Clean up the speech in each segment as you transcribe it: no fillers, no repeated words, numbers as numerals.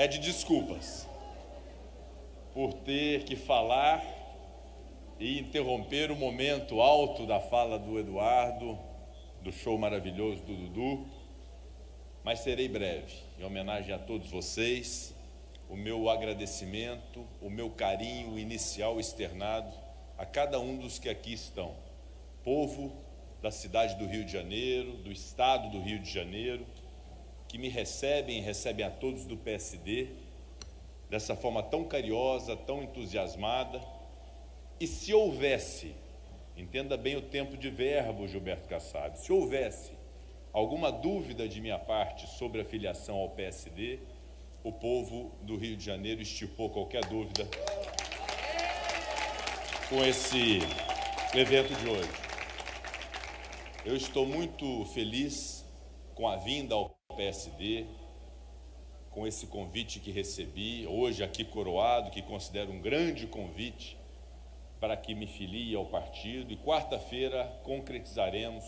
é de desculpas por ter que falar e interromper o momento alto da fala do Eduardo, do show maravilhoso do Dudu, mas serei breve. Em homenagem a todos vocês, o meu agradecimento, o meu carinho inicial externado a cada um dos que aqui estão, povo da cidade do Rio de Janeiro, do estado do Rio de Janeiro, que me recebem a todos do PSD, dessa forma tão carinhosa, tão entusiasmada. E se houvesse, entenda bem o tempo de verbo, Gilberto Kassab, se houvesse alguma dúvida de minha parte sobre a filiação ao PSD, o povo do Rio de Janeiro extirpou qualquer dúvida com esse evento de hoje. Eu estou muito feliz com a vinda ao PSD, com esse convite que recebi, hoje aqui coroado, que considero um grande convite para que me filie ao partido, e quarta-feira concretizaremos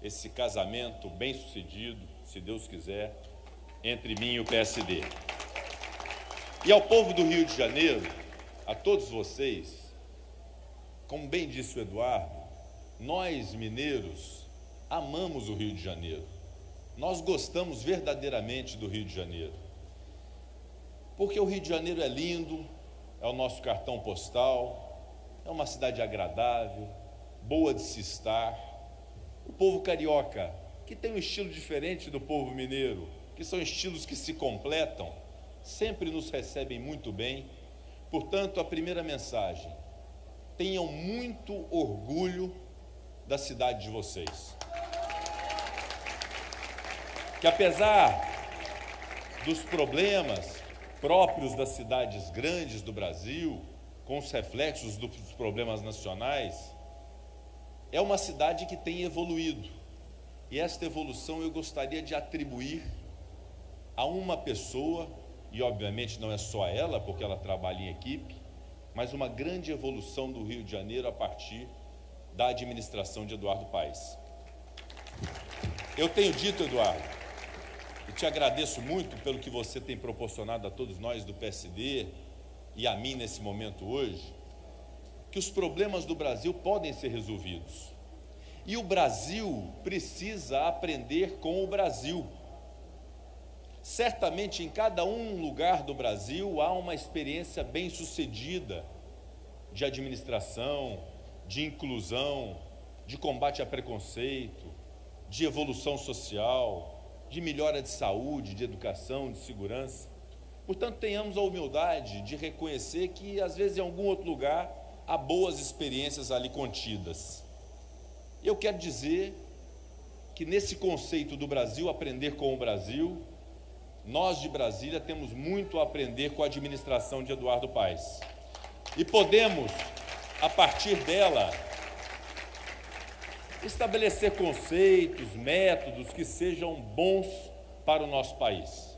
esse casamento bem-sucedido, se Deus quiser, entre mim e o PSD. E ao povo do Rio de Janeiro, a todos vocês, como bem disse o Eduardo, nós mineiros amamos o Rio de Janeiro. Nós gostamos verdadeiramente do Rio de Janeiro, porque o Rio de Janeiro é lindo, é o nosso cartão postal, é uma cidade agradável, boa de se estar. O povo carioca, que tem um estilo diferente do povo mineiro, que são estilos que se completam, sempre nos recebem muito bem. Portanto, a primeira mensagem: tenham muito orgulho da cidade de vocês. Que apesar dos problemas próprios das cidades grandes do Brasil, com os reflexos dos problemas nacionais, é uma cidade que tem evoluído. E esta evolução eu gostaria de atribuir a uma pessoa, e obviamente não é só ela, porque ela trabalha em equipe, mas uma grande evolução do Rio de Janeiro a partir da administração de Eduardo Paes. Eu tenho dito, Eduardo, e te agradeço muito pelo que você tem proporcionado a todos nós do PSD e a mim nesse momento hoje, que os problemas do Brasil podem ser resolvidos. E o Brasil precisa aprender com o Brasil. Certamente em cada lugar do Brasil há uma experiência bem-sucedida de administração, de inclusão, de combate a preconceito, de evolução social, de melhora de saúde, de educação, de segurança. Portanto, tenhamos a humildade de reconhecer que, às vezes, em algum outro lugar, há boas experiências ali contidas. Eu quero dizer que, nesse conceito do Brasil aprender com o Brasil, nós de Brasília temos muito a aprender com a administração de Eduardo Paes. E podemos, a partir dela, estabelecer conceitos, métodos que sejam bons para o nosso país.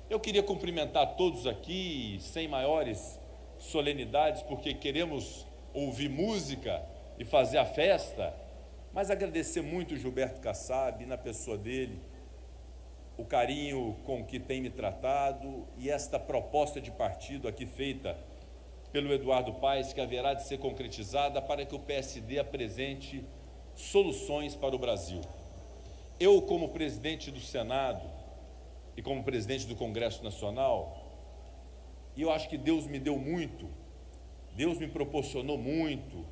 Eu queria cumprimentar todos aqui, sem maiores solenidades, porque queremos ouvir música e fazer a festa, mas agradecer muito o Gilberto Kassab, na pessoa dele, o carinho com que tem me tratado e esta proposta de partido aqui feita pelo Eduardo Paes, que haverá de ser concretizada para que o PSD apresente soluções para o Brasil. Eu, como presidente do Senado, e como presidente do Congresso Nacional, e eu acho que Deus me deu muito, Deus me proporcionou muito,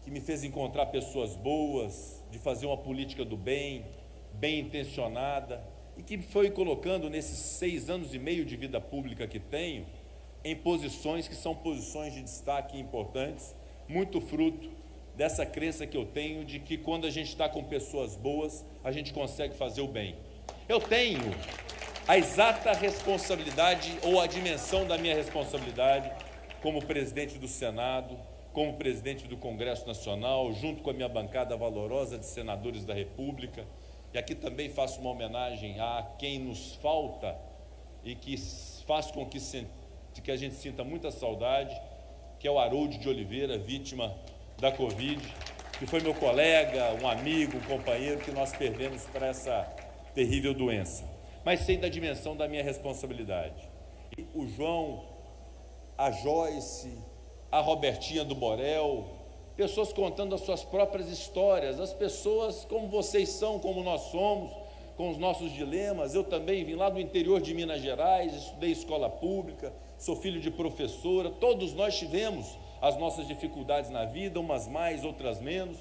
que me fez encontrar pessoas boas, de fazer uma política do bem, bem intencionada, e que me foi colocando nesses 6 anos e meio de vida pública que tenho, em posições que são posições de destaque importantes, muito fruto dessa crença que eu tenho de que quando a gente está com pessoas boas, a gente consegue fazer o bem. Eu tenho a exata responsabilidade ou a dimensão da minha responsabilidade como presidente do Senado, como presidente do Congresso Nacional, junto com a minha bancada valorosa de senadores da República. E aqui também faço uma homenagem a quem nos falta e que faz com que a gente sinta muita saudade, que é o Harold de Oliveira, vítima da Covid, que foi meu colega, um amigo, um companheiro que nós perdemos para essa terrível doença. Mas sei da dimensão da minha responsabilidade. o João, a Joyce, a Robertinha do Borel, pessoas contando as suas próprias histórias, as pessoas como vocês são, como nós somos, com os nossos dilemas. Eu também vim lá do interior de Minas Gerais, estudei escola pública, sou filho de professora, todos nós tivemos as nossas dificuldades na vida, umas mais, outras menos,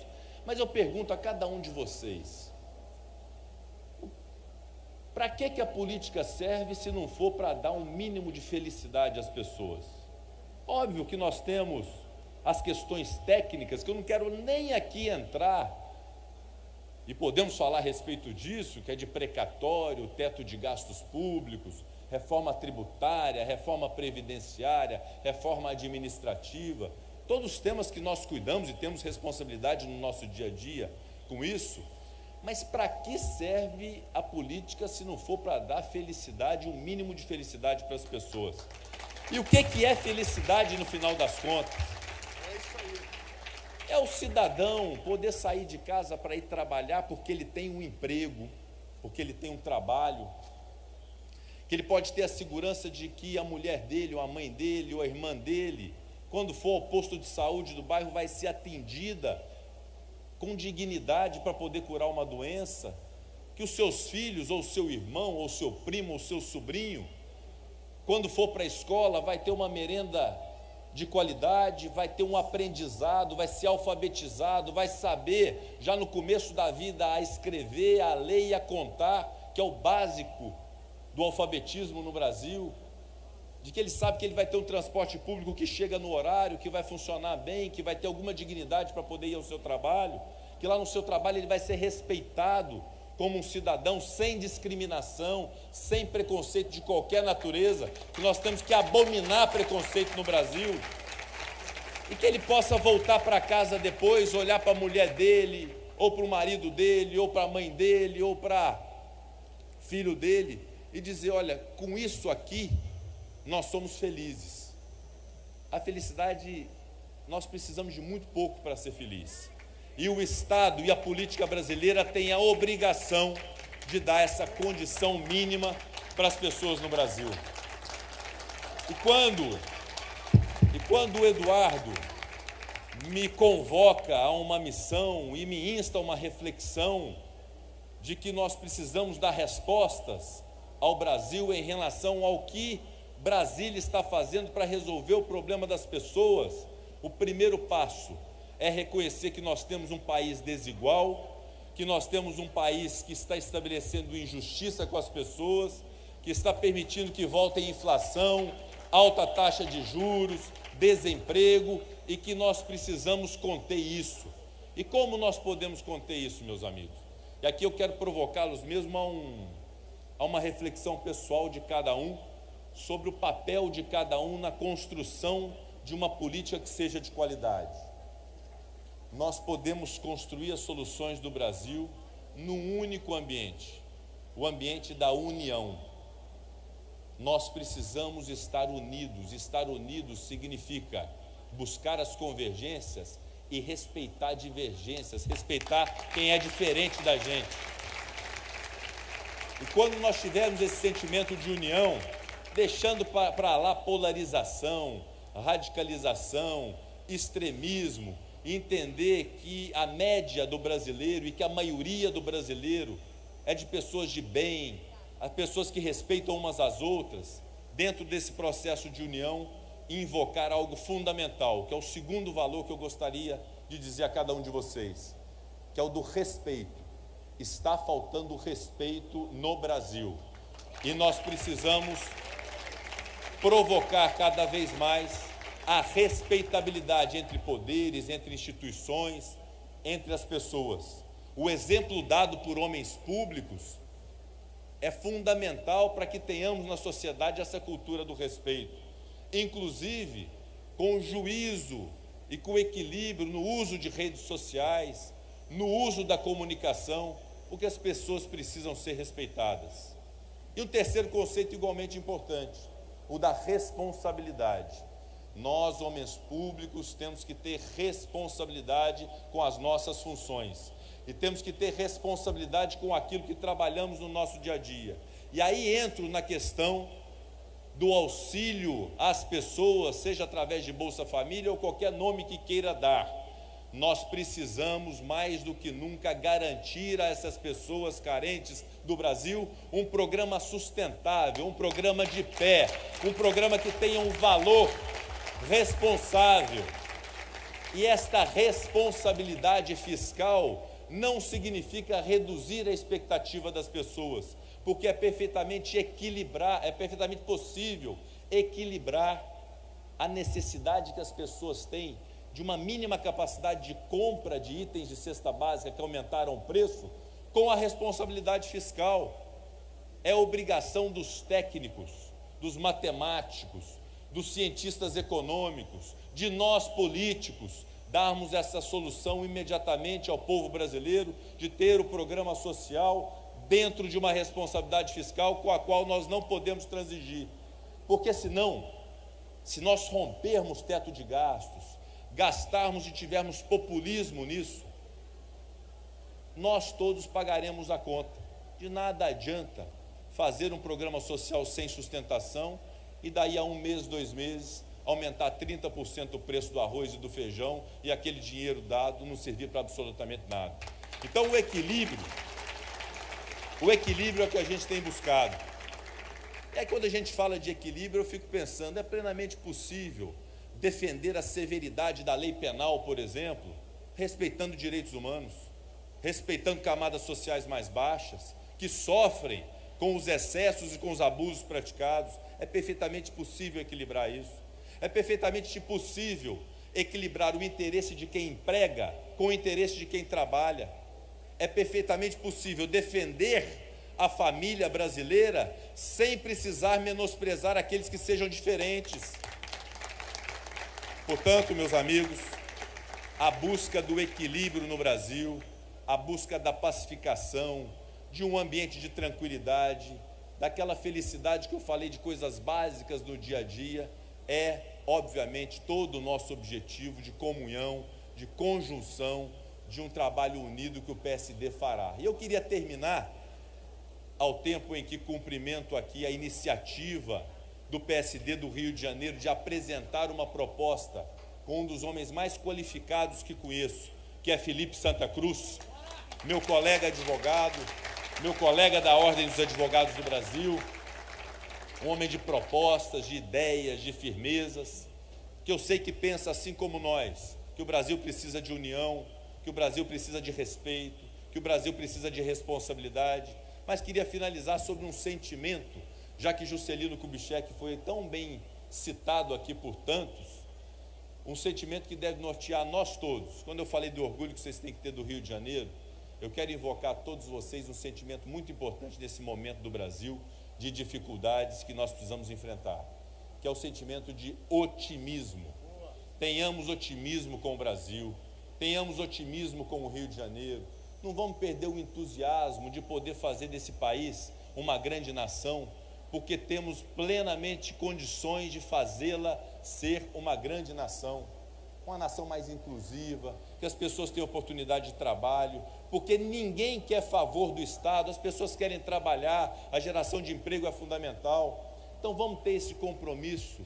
mas eu pergunto a cada um de vocês, para que a política serve se não for para dar um mínimo de felicidade às pessoas? Óbvio que nós temos as questões técnicas, que eu não quero nem aqui entrar, e podemos falar a respeito disso, que é de precatório, teto de gastos públicos, reforma tributária, reforma previdenciária, reforma administrativa, todos os temas que nós cuidamos e temos responsabilidade no nosso dia a dia com isso. Mas para que serve a política se não for para dar felicidade, um mínimo de felicidade para as pessoas? E o que é felicidade no final das contas? É isso aí. É o cidadão poder sair de casa para ir trabalhar porque ele tem um emprego, porque ele tem um trabalho, que ele pode ter a segurança de que a mulher dele, ou a mãe dele, ou a irmã dele, quando for ao posto de saúde do bairro, vai ser atendida com dignidade para poder curar uma doença, que os seus filhos, ou seu irmão, ou seu primo, ou seu sobrinho, quando for para a escola, vai ter uma merenda de qualidade, vai ter um aprendizado, vai ser alfabetizado, vai saber, já no começo da vida, a escrever, a ler e a contar, que é o básico do alfabetismo no Brasil, de que ele sabe que ele vai ter um transporte público que chega no horário, que vai funcionar bem, que vai ter alguma dignidade para poder ir ao seu trabalho, que lá no seu trabalho ele vai ser respeitado como um cidadão, sem discriminação, sem preconceito de qualquer natureza, que nós temos que abominar preconceito no Brasil, e que ele possa voltar para casa depois, olhar para a mulher dele, ou para o marido dele, ou para a mãe dele, ou para filho dele, e dizer: olha, com isso aqui, nós somos felizes. A felicidade, nós precisamos de muito pouco para ser feliz. E o Estado e a política brasileira têm a obrigação de dar essa condição mínima para as pessoas no Brasil. E quando o Eduardo me convoca a uma missão e me insta a uma reflexão de que nós precisamos dar respostas ao Brasil em relação ao que Brasília está fazendo para resolver o problema das pessoas, o primeiro passo é reconhecer que nós temos um país desigual, que nós temos um país que está estabelecendo injustiça com as pessoas, que está permitindo que volte a inflação, alta taxa de juros, desemprego, e que nós precisamos conter isso. E como nós podemos conter isso, meus amigos? E aqui eu quero provocá-los mesmo a uma reflexão pessoal de cada um, sobre o papel de cada um na construção de uma política que seja de qualidade. Nós podemos construir as soluções do Brasil num único ambiente, o ambiente da união. Nós precisamos estar unidos. Estar unidos significa buscar as convergências e respeitar divergências, respeitar quem é diferente da gente. E quando nós tivermos esse sentimento de união, deixando para lá polarização, radicalização, extremismo, entender que a média do brasileiro e que a maioria do brasileiro é de pessoas de bem, as pessoas que respeitam umas às outras, dentro desse processo de união, invocar algo fundamental, que é o segundo valor que eu gostaria de dizer a cada um de vocês, que é o do respeito. Está faltando respeito no Brasil, e nós precisamos provocar cada vez mais a respeitabilidade entre poderes, entre instituições, entre as pessoas. O exemplo dado por homens públicos é fundamental para que tenhamos na sociedade essa cultura do respeito, inclusive com juízo e com equilíbrio no uso de redes sociais, no uso da comunicação, porque as pessoas precisam ser respeitadas. E um terceiro conceito igualmente importante, o da responsabilidade. Nós, homens públicos, temos que ter responsabilidade com as nossas funções, e temos que ter responsabilidade com aquilo que trabalhamos no nosso dia a dia. E aí entro na questão do auxílio às pessoas, seja através de Bolsa Família ou qualquer nome que queira dar. Nós precisamos mais do que nunca garantir a essas pessoas carentes do Brasil um programa sustentável, um programa de pé, um programa que tenha um valor responsável. E esta responsabilidade fiscal não significa reduzir a expectativa das pessoas, porque é perfeitamente possível equilibrar a necessidade que as pessoas têm de uma mínima capacidade de compra de itens de cesta básica que aumentaram o preço, com a responsabilidade fiscal. É obrigação dos técnicos, dos matemáticos, dos cientistas econômicos, de nós políticos, darmos essa solução imediatamente ao povo brasileiro, de ter o programa social dentro de uma responsabilidade fiscal com a qual nós não podemos transigir. Porque senão, se nós rompermos teto de gastos, gastarmos e tivermos populismo nisso, nós todos pagaremos a conta. De nada adianta fazer um programa social sem sustentação e daí a 1 mês, 2 meses, aumentar 30% o preço do arroz e do feijão e aquele dinheiro dado não servir para absolutamente nada. Então o equilíbrio é o que a gente tem buscado. E aí quando a gente fala de equilíbrio, eu fico pensando, é plenamente possível defender a severidade da lei penal, por exemplo, respeitando direitos humanos, respeitando camadas sociais mais baixas, que sofrem com os excessos e com os abusos praticados. É perfeitamente possível equilibrar isso. É perfeitamente possível equilibrar o interesse de quem emprega com o interesse de quem trabalha. É perfeitamente possível defender a família brasileira sem precisar menosprezar aqueles que sejam diferentes. Portanto, meus amigos, a busca do equilíbrio no Brasil, a busca da pacificação, de um ambiente de tranquilidade, daquela felicidade que eu falei de coisas básicas do dia a dia, é, obviamente, todo o nosso objetivo de comunhão, de conjunção, de um trabalho unido que o PSD fará. E eu queria terminar, ao tempo em que cumprimento aqui a iniciativa do PSD do Rio de Janeiro de apresentar uma proposta com um dos homens mais qualificados que conheço, que é Felipe Santa Cruz, meu colega advogado, meu colega da Ordem dos Advogados do Brasil, um homem de propostas, de ideias, de firmezas, que eu sei que pensa assim como nós, que o Brasil precisa de união, que o Brasil precisa de respeito, que o Brasil precisa de responsabilidade. Mas queria finalizar sobre um sentimento, já que Juscelino Kubitschek foi tão bem citado aqui por tantos, um sentimento que deve nortear nós todos. Quando eu falei do orgulho que vocês têm que ter do Rio de Janeiro, eu quero invocar a todos vocês um sentimento muito importante nesse momento do Brasil, de dificuldades que nós precisamos enfrentar, que é o sentimento de otimismo. Tenhamos otimismo com o Brasil, tenhamos otimismo com o Rio de Janeiro, não vamos perder o entusiasmo de poder fazer desse país uma grande nação, porque temos plenamente condições de fazê-la ser uma grande nação, uma nação mais inclusiva, que as pessoas tenham oportunidade de trabalho, porque ninguém quer favor do Estado, as pessoas querem trabalhar, a geração de emprego é fundamental. Então vamos ter esse compromisso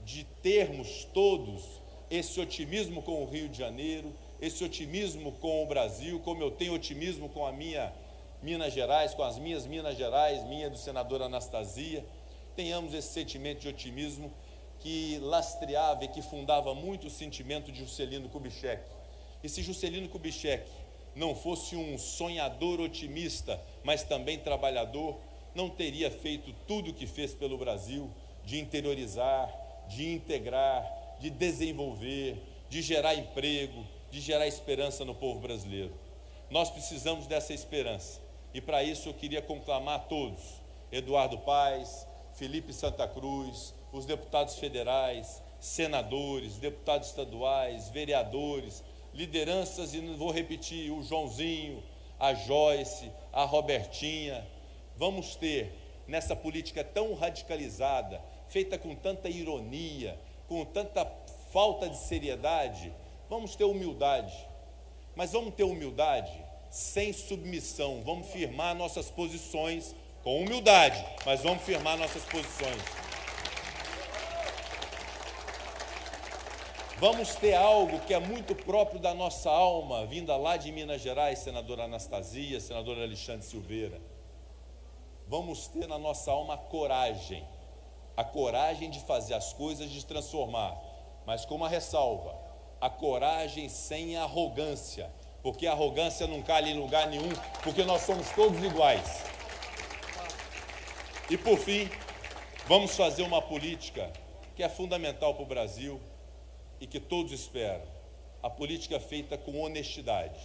de termos todos esse otimismo com o Rio de Janeiro, esse otimismo com o Brasil, como eu tenho otimismo com a minha Minas Gerais, com as minhas Minas Gerais, minha do senador Anastasia. Tenhamos esse sentimento de otimismo que lastreava e que fundava muito o sentimento de Juscelino Kubitschek. E se Juscelino Kubitschek não fosse um sonhador otimista, mas também trabalhador, não teria feito tudo o que fez pelo Brasil, de interiorizar, de integrar, de desenvolver, de gerar emprego, de gerar esperança no povo brasileiro. Nós precisamos dessa esperança, e para isso eu queria conclamar a todos, Eduardo Paes, Felipe Santa Cruz, os deputados federais, senadores, deputados estaduais, vereadores, lideranças, e não vou repetir, o Joãozinho, a Joyce, a Robertinha. Vamos ter, nessa política tão radicalizada, feita com tanta ironia, com tanta falta de seriedade, vamos ter humildade, mas vamos ter humildade sem submissão. Vamos firmar nossas posições com humildade, mas vamos firmar nossas posições. Vamos ter algo que é muito próprio da nossa alma, vinda lá de Minas Gerais, senadora Anastasia, senador Alexandre Silveira. Vamos ter na nossa alma a coragem de fazer as coisas, de transformar, mas com uma ressalva, a coragem sem arrogância, porque a arrogância não cai em lugar nenhum, porque nós somos todos iguais. E por fim, vamos fazer uma política que é fundamental para o Brasil e que todos esperam, a política feita com honestidade,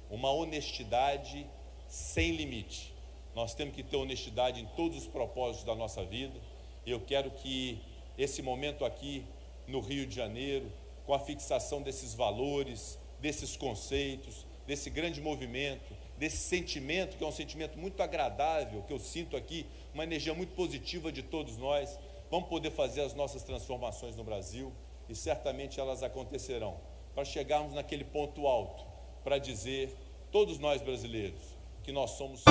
uma honestidade sem limite. Nós temos que ter honestidade em todos os propósitos da nossa vida, e eu quero que esse momento aqui no Rio de Janeiro, com a fixação desses valores, desses conceitos, desse grande movimento, desse sentimento, que é um sentimento muito agradável, que eu sinto aqui, uma energia muito positiva de todos nós, vamos poder fazer as nossas transformações no Brasil, e certamente elas acontecerão, para chegarmos naquele ponto alto, para dizer, todos nós brasileiros, que nós somos